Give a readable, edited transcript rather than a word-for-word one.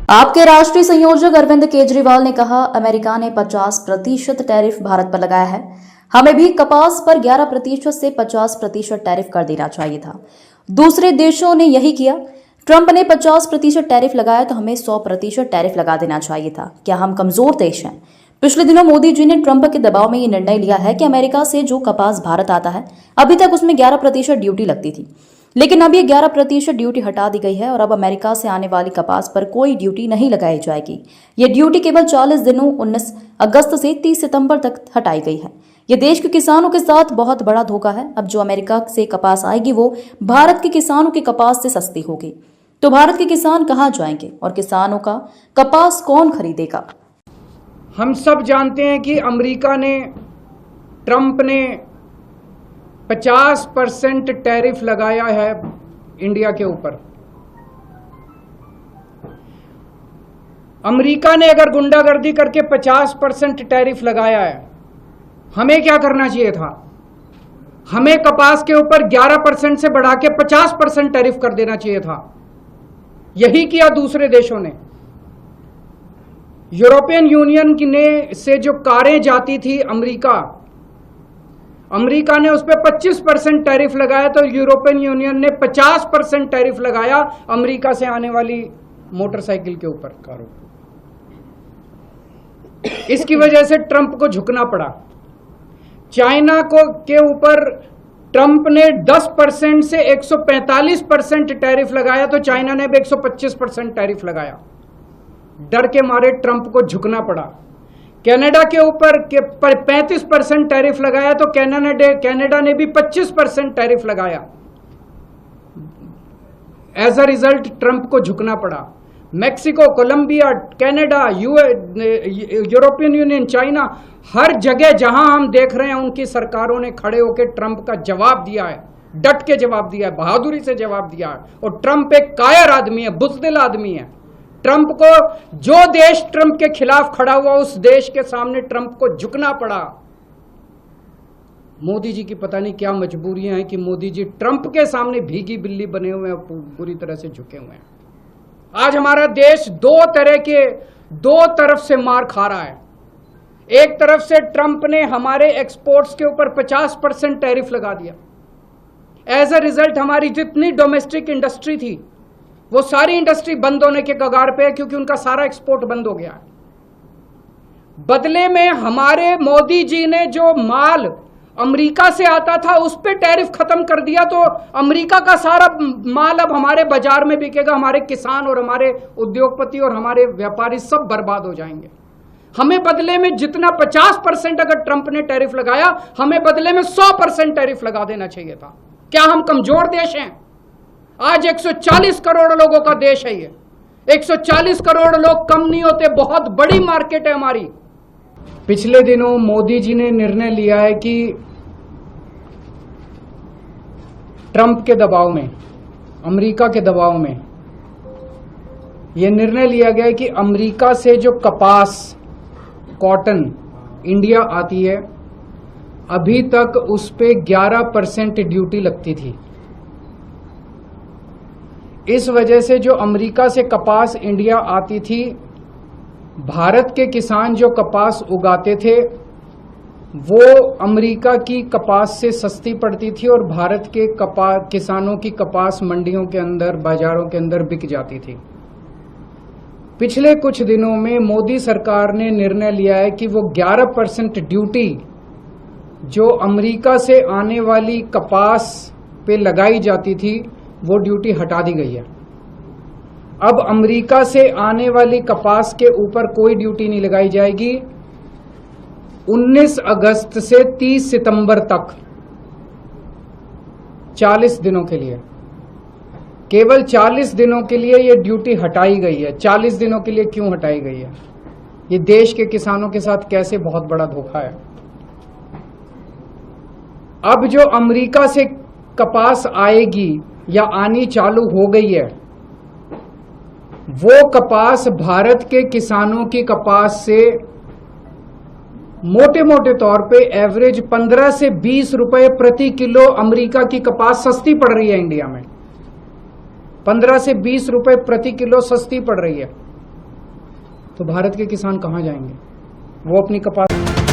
आपके राष्ट्रीय संयोजक अरविंद केजरीवाल ने कहा, अमेरिका ने 50% टैरिफ भारत पर लगाया है। हमें भी कपास पर 11% से 50% टैरिफ कर देना चाहिए था। दूसरे देशों ने यही किया। ट्रंप ने 50% टैरिफ लगाया तो हमें 100% टैरिफ लगा देना चाहिए था। क्या हम कमजोर देश हैं? पिछले दिनों मोदी जी ने ट्रंप के दबाव में ये निर्णय लिया है कि अमेरिका से जो कपास भारत आता है, अभी तक उसमें 11% ड्यूटी लगती थी, लेकिन अब ये 11% ड्यूटी हटा दी गई है और अब अमेरिका से आने वाली कपास पर कोई ड्यूटी नहीं लगाई जाएगी। ये ड्यूटी केवल 40 दिनों 19 अगस्त से 30 सितंबर तक हटाई गई है। ये देश के किसानों के साथ बहुत बड़ा धोखा है। अब जो अमेरिका से कपास आएगी वो भारत के किसानों की कपास से सस्ती होगी, तो भारत के किसान कहाँ जाएंगे और किसानों का कपास कौन खरीदेगा? हम सब जानते हैं कि अमेरिका ने, ट्रंप ने 50% टैरिफ लगाया है इंडिया के ऊपर। अमेरिका ने अगर गुंडागर्दी करके 50% टैरिफ लगाया है, हमें क्या करना चाहिए था? हमें कपास के ऊपर 11% से बढ़ा के 50% टैरिफ कर देना चाहिए था। यही किया दूसरे देशों ने। यूरोपियन यूनियन से जो कारें जाती थी अमेरिका ने उस पर 25% टैरिफ लगाया, तो यूरोपियन यूनियन ने 50% टैरिफ लगाया अमेरिका से आने वाली मोटरसाइकिल के ऊपर, कारों। इसकी वजह से ट्रंप को झुकना पड़ा। चाइना के ऊपर ट्रंप ने 10% से 145% टैरिफ लगाया, तो चाइना ने भी 125% टैरिफ लगाया। डर के मारे ट्रंप को झुकना पड़ा। कनाडा के ऊपर 35% टैरिफ लगाया, तो कनाडा ने भी 25% टैरिफ लगाया। एज अ रिजल्ट ट्रंप को झुकना पड़ा। Mexico, Colombia, Canada, European Union, China, हर जगह जहां हम देख रहे हैं उनकी सरकारों ने खड़े होकर ट्रंप का जवाब दिया है, डट के जवाब दिया है, बहादुरी से जवाब दिया है। और ट्रंप एक कायर आदमी है, बुज़दिल आदमी है। ट्रंप को, जो देश ट्रंप के खिलाफ खड़ा हुआ, उस देश के सामने ट्रंप को झुकना पड़ा। मोदी जी की पता नहीं क्या मजबूरियां हैं कि मोदी जी ट्रंप के सामने भीगी बिल्ली बने हुए हैं, पूरी तरह से झुके हुए हैं। आज हमारा देश दो तरफ से मार खा रहा है। एक तरफ से ट्रंप ने हमारे एक्सपोर्ट्स के ऊपर 50% टैरिफ लगा दिया। एज अ रिजल्ट हमारी जितनी डोमेस्टिक इंडस्ट्री थी, वो सारी इंडस्ट्री बंद होने के कगार पे है, क्योंकि उनका सारा एक्सपोर्ट बंद हो गया है। बदले में हमारे मोदी जी ने जो माल अमेरिका से आता था उस पे टैरिफ खत्म कर दिया, तो अमेरिका का सारा माल अब हमारे बाजार में बिकेगा। हमारे किसान और हमारे उद्योगपति और हमारे व्यापारी सब बर्बाद हो जाएंगे। हमें बदले में जितना 50% अगर ट्रंप ने टैरिफ लगाया, हमें बदले में 100% टैरिफ लगा देना चाहिए था। क्या हम कमजोर देश हैं? आज 140 करोड़ लोगों का देश है ये। 140 करोड़ लोग कम नहीं होते, बहुत बड़ी मार्केट है हमारी। पिछले दिनों मोदी जी ने निर्णय लिया है कि ट्रंप के दबाव में, अमेरिका के दबाव में यह निर्णय लिया गया है कि अमेरिका से जो कपास, कॉटन इंडिया आती है, अभी तक उस पे 11% ड्यूटी लगती थी। इस वजह से जो अमेरिका से कपास इंडिया आती थी, भारत के किसान जो कपास उगाते थे वो अमेरिका की कपास से सस्ती पड़ती थी और भारत के किसानों की कपास मंडियों के अंदर, बाजारों के अंदर बिक जाती थी। पिछले कुछ दिनों में मोदी सरकार ने निर्णय लिया है कि वो 11% ड्यूटी जो अमेरिका से आने वाली कपास पे लगाई जाती थी, वो ड्यूटी हटा दी गई है। अब अमेरिका से आने वाली कपास के ऊपर कोई ड्यूटी नहीं लगाई जाएगी। 19 अगस्त से 30 सितंबर तक 40 दिनों के लिए, केवल 40 दिनों के लिए ये ड्यूटी हटाई गई है। 40 दिनों के लिए क्यों हटाई गई है? ये देश के किसानों के साथ कैसे बहुत बड़ा धोखा है। अब जो अमेरिका से कपास आएगी या आनी चालू हो गई है, वो कपास भारत के किसानों की कपास से मोटे मोटे तौर पे एवरेज 15 से 20 रुपए प्रति किलो अमेरिका की कपास सस्ती पड़ रही है। इंडिया में 15 से 20 रुपए प्रति किलो सस्ती पड़ रही है। तो भारत के किसान कहाँ जाएंगे? वो अपनी कपास